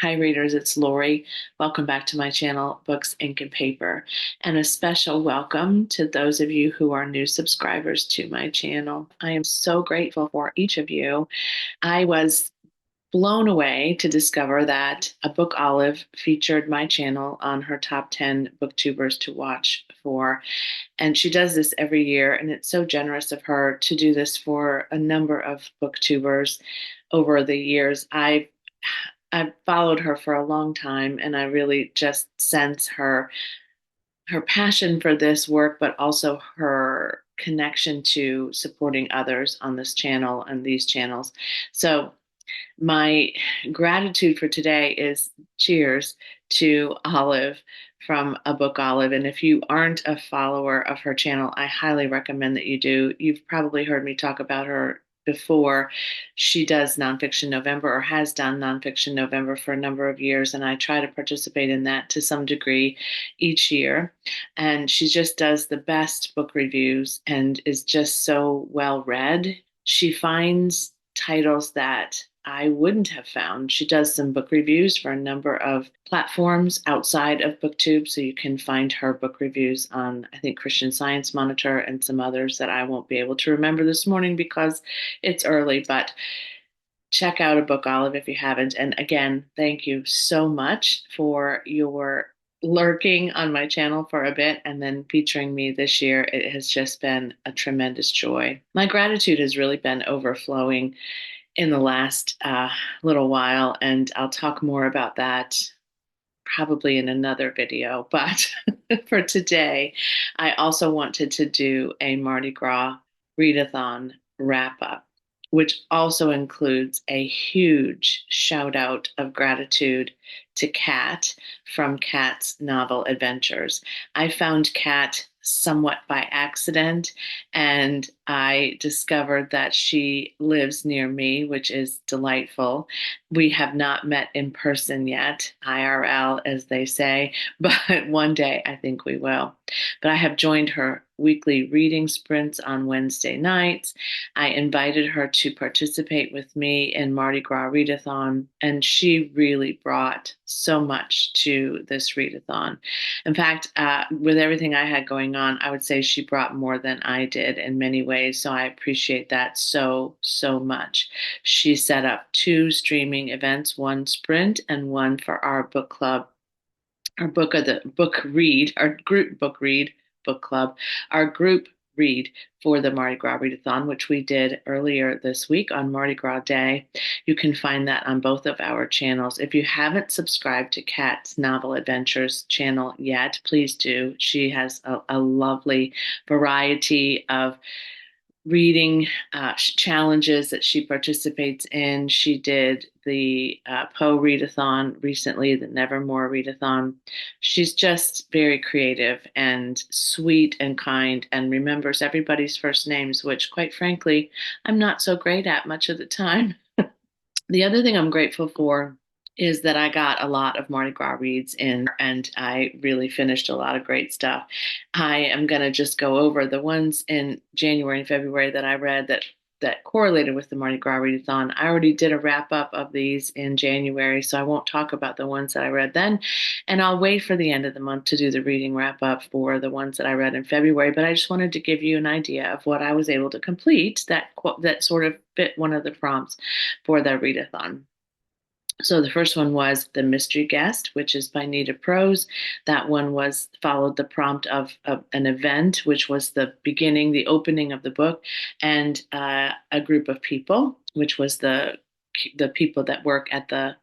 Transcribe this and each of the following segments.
Hi, readers, it's Lori. Welcome back to my channel, Books, Ink, and Paper. And a special welcome to those of you who are new subscribers to my channel. I am so grateful for each of you. I was blown away to discover that a book olive featured my channel on her top 10 booktubers to watch for. And she does this every year, and it's so generous of her to do this for a number of booktubers over the years. I've followed her for a long time, and I really just sense her passion for this work, but also her connection to supporting others on this channel and these channels. So my gratitude for today is cheers to Olive from A Book Olive. And if you aren't a follower of her channel, I highly recommend that you do. You've probably heard me talk about her before. She does Nonfiction November, or has done Nonfiction November for a number of years, and I try to participate in that to some degree each year. And she just does the best book reviews and is just so well read. She finds titles that I wouldn't have found. She does some book reviews for a number of platforms outside of BookTube, so you can find her book reviews on, I think, Christian Science Monitor and some others that I won't be able to remember this morning because it's early, but check out A Book Olive if you haven't. And again, thank you so much for your lurking on my channel for a bit and then featuring me this year. It has just been a tremendous joy. My gratitude has really been overflowing in the last little while, and I'll talk more about that probably in another video. But for today, I also wanted to do a Mardi Gras readathon wrap up, which also includes a huge shout out of gratitude to Kat from Kat's Novel Adventures. I found Kat somewhat by accident, and I discovered that she lives near me, which is delightful. We have not met in person yet, IRL, as they say, but one day I think we will. But I have joined her weekly reading sprints on Wednesday nights. I invited her to participate with me in Mardi Gras Readathon, and she really brought so much to this readathon. In fact, with everything I had going on, I would say she brought more than I did in many ways. So I appreciate that so, so much. She set up two streaming events, one sprint and one for our book club, our book of the book read, our group book read book club, our group read for the Mardi Gras Readathon, which we did earlier this week on Mardi Gras Day. You can find that on both of our channels. If you haven't subscribed to Kat's Novel Adventures channel yet, please do. She has a lovely variety of reading challenges that she participates in. She did the Poe Readathon recently, the Nevermore Readathon. She's just very creative and sweet and kind and remembers everybody's first names, which, quite frankly, I'm not so great at much of the time. The other thing I'm grateful for is that I got a lot of Mardi Gras reads in, and I really finished a lot of great stuff. I am going to just go over the ones in January and February that I read that correlated with the Mardi Gras readathon. I already did a wrap up of these in January, so I won't talk about the ones that I read then. And I'll wait for the end of the month to do the reading wrap up for the ones that I read in February. But I just wanted to give you an idea of what I was able to complete that sort of fit one of the prompts for the readathon. So the first one was The Mystery Guest, which is by Nita Prose. That one was followed the prompt of an event, which was the beginning, the opening of the book, and a group of people, which was the people that work at the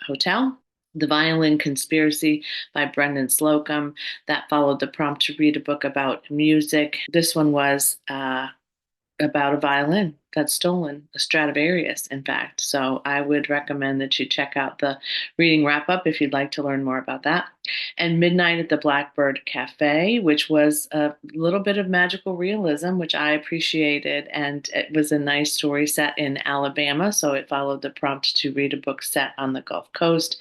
hotel. The Violin Conspiracy by Brendan Slocum. That followed the prompt to read a book about music. This one was about a violin that's stolen, a Stradivarius, in fact. So I would recommend that you check out the reading wrap up if you'd like to learn more about that. And Midnight at the Blackbird Cafe, which was a little bit of magical realism, which I appreciated. And it was a nice story set in Alabama. So it followed the prompt to read a book set on the Gulf Coast.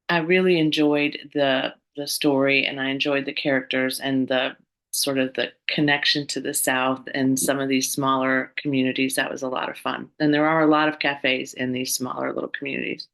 I really enjoyed the story, and I enjoyed the characters and the sort of the connection to the South and some of these smaller communities. That was a lot of fun. And there are a lot of cafes in these smaller little communities.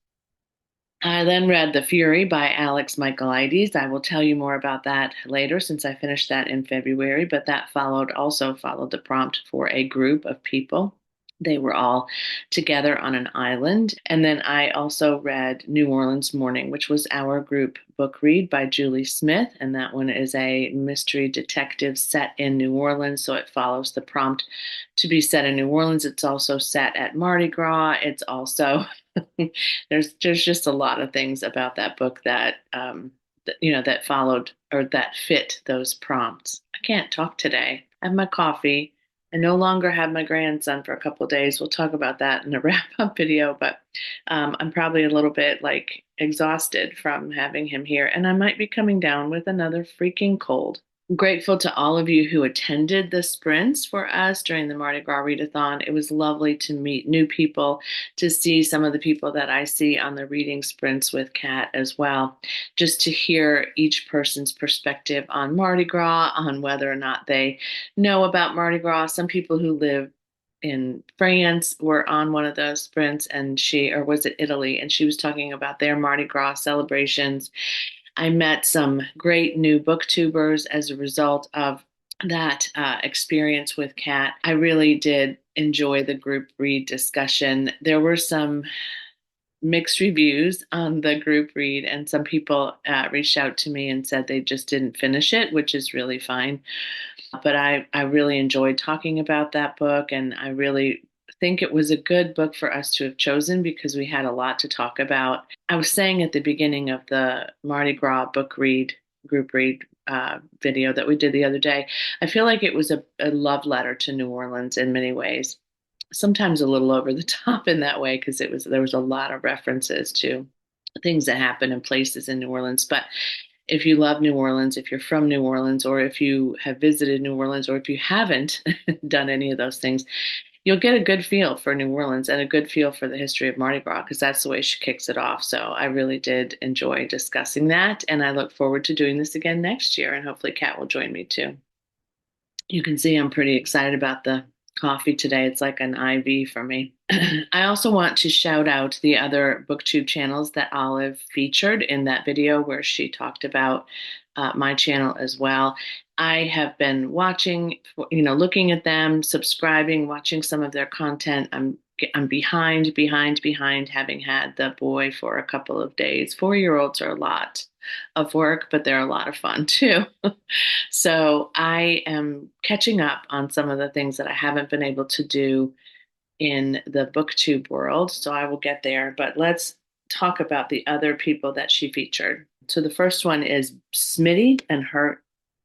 I then read The Fury by Alex Michaelides. I will tell you more about that later since I finished that in February, but that also followed the prompt for a group of people. They were all together on an island. And then I also read New Orleans Morning, which was our group book read by Julie Smith. And that one is a mystery detective set in New Orleans. So it follows the prompt to be set in New Orleans. It's also set at Mardi Gras. It's also there's just a lot of things about that book that followed or that fit those prompts. I can't talk today. I have my coffee. I no longer have my grandson for a couple of days. We'll talk about that in a wrap up video, but I'm probably a little bit like exhausted from having him here, and I might be coming down with another freaking cold. Grateful to all of you who attended the sprints for us during the Mardi Gras Readathon. It was lovely to meet new people, to see some of the people that I see on the reading sprints with Kat as well, just to hear each person's perspective on Mardi Gras, on whether or not they know about Mardi Gras. Some people who live in France were on one of those sprints, or was it Italy? And she was talking about their Mardi Gras celebrations. I met some great new booktubers as a result of that experience with Kat. I really did enjoy the group read discussion. There were some mixed reviews on the group read, and some people reached out to me and said they just didn't finish it, which is really fine. But I really enjoyed talking about that book, and I really think it was a good book for us to have chosen because we had a lot to talk about. I was saying at the beginning of the Mardi Gras book read, group read video that we did the other day, I feel like it was a love letter to New Orleans in many ways. Sometimes a little over the top in that way because there was a lot of references to things that happen in places in New Orleans. But if you love New Orleans, if you're from New Orleans, or if you have visited New Orleans, or if you haven't done any of those things, you'll get a good feel for New Orleans and a good feel for the history of Mardi Gras because that's the way she kicks it off. So I really did enjoy discussing that, and I look forward to doing this again next year, and hopefully Kat will join me too. You can see I'm pretty excited about the coffee today. It's like an IV for me. I also want to shout out the other booktube channels that Olive featured in that video where she talked about my channel as well. I have been watching, looking at them, subscribing, watching some of their content. I'm behind, having had the boy for a couple of days. 4-year-olds are a lot of work, but they're a lot of fun too. So I am catching up on some of the things that I haven't been able to do in the booktube world. So I will get there, but let's talk about the other people that she featured. So the first one is Smiti and her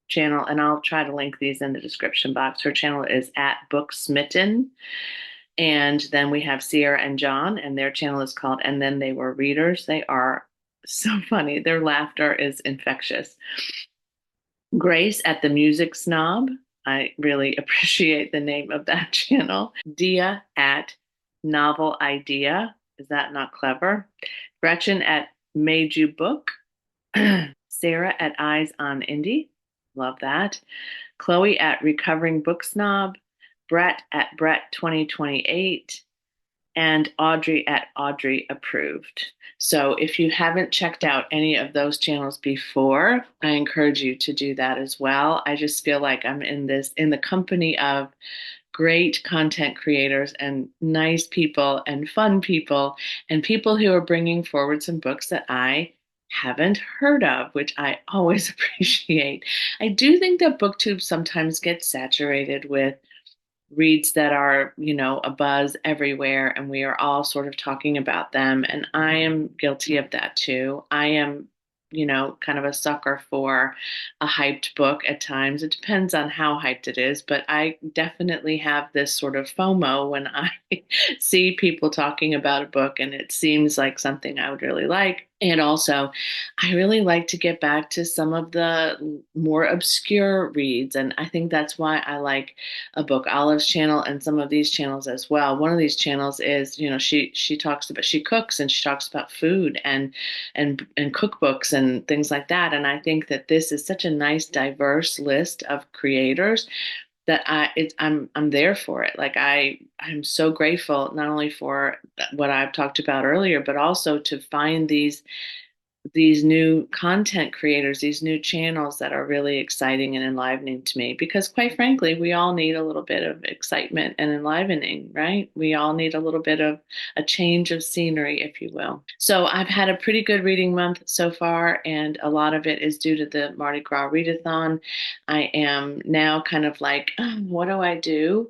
channel, and I'll try to link these in the description box. Her channel is at Booksmitten. And then we have Sierra and John, and their channel is called And Then They Were Readers. They are so funny. Their laughter is infectious. Grace at the Music Snob. I really appreciate the name of that channel. Deea at Novel Idea. Is that not clever? Gretchen at Made You Book. Sarah at Eyes on Indie. Love that. Chloe at Recovering Book Snob. Brett at Brett 2028. And Audrey at Audrey Approved. So if you haven't checked out any of those channels before, I encourage you to do that as well. I just feel like I'm in the company of great content creators and nice people and fun people and people who are bringing forward some books that I haven't heard of, which I always appreciate. I do think that booktube sometimes gets saturated with reads that are, a buzz everywhere, and we are all sort of talking about them. And I am guilty of that too. I am, kind of a sucker for a hyped book at times. It depends on how hyped it is, but I definitely have this sort of FOMO when I see people talking about a book and it seems like something I would really like. And also, I really like to get back to some of the more obscure reads. And I think that's why I like a Book Olive's channel and some of these channels as well. One of these channels is, she cooks and she talks about food and cookbooks and things like that. And I think that this is such a nice, diverse list of creators that I'm there for it. Like I'm so grateful not only for what I've talked about earlier, but also to find these new content creators, these new channels that are really exciting and enlivening to me. Because quite frankly, we all need a little bit of excitement and enlivening, right? We all need a little bit of a change of scenery, if you will. So I've had a pretty good reading month so far, and a lot of it is due to the Mardi Gras Readathon. I am now kind of like, what do I do?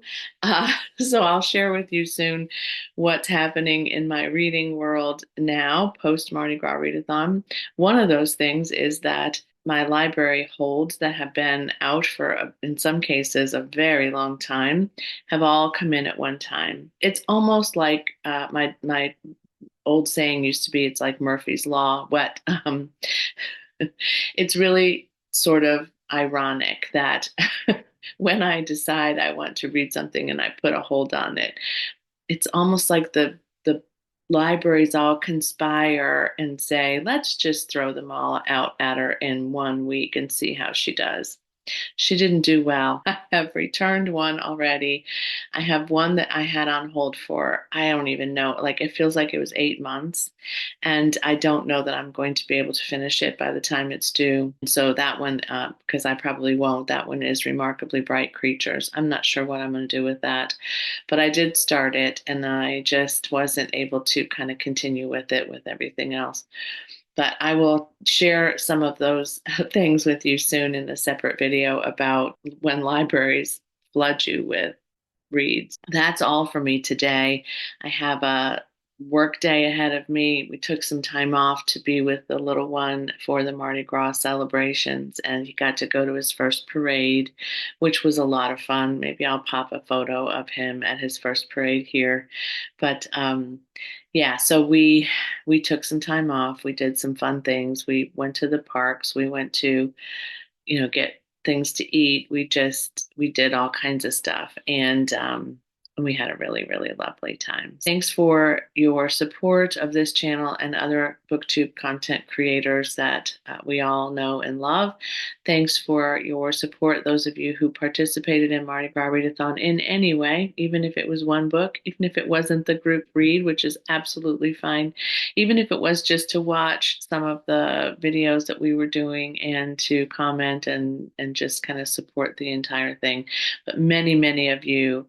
So I'll share with you soon what's happening in my reading world now post Mardi Gras Readathon. One of those things is that my library holds that have been out for, in some cases, a very long time, have all come in at one time. It's almost like my old saying used to be, it's like Murphy's Law. What it's really sort of ironic that when I decide I want to read something and I put a hold on it, it's almost like the libraries all conspire and say, let's just throw them all out at her in 1 week and see how she does. She didn't do well. I have returned one already. I have one that I had on hold for, I don't even know, like it feels like it was 8 months. And I don't know that I'm going to be able to finish it by the time it's due. So that one, because I probably won't, that one is Remarkably Bright Creatures. I'm not sure what I'm going to do with that. But I did start it and I just wasn't able to kind of continue with it with everything else. But I will share some of those things with you soon in a separate video about when libraries flood you with reads. That's all for me today. I have a work day ahead of me. We took some time off to be with the little one for the Mardi Gras celebrations, and he got to go to his first parade, which was a lot of fun. Maybe I'll pop a photo of him at his first parade here. But yeah, so we took some time off. We did some fun things. We went to the parks. We went to, get things to eat. We did all kinds of stuff, and we had a really, really lovely time. Thanks for your support of this channel and other booktube content creators that we all know and love. Thanks for your support, those of you who participated in Mardi Gras Readathon in any way, even if it was one book, even if it wasn't the group read, which is absolutely fine, even if it was just to watch some of the videos that we were doing and to comment and just kind of support the entire thing. But many, many of you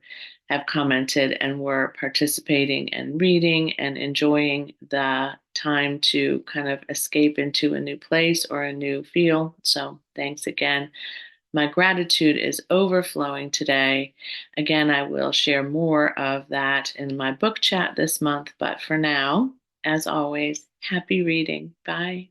have commented and were participating and reading and enjoying the time to kind of escape into a new place or a new feel. So thanks again. My gratitude is overflowing today. Again, I will share more of that in my book chat this month, but for now, as always, happy reading. Bye.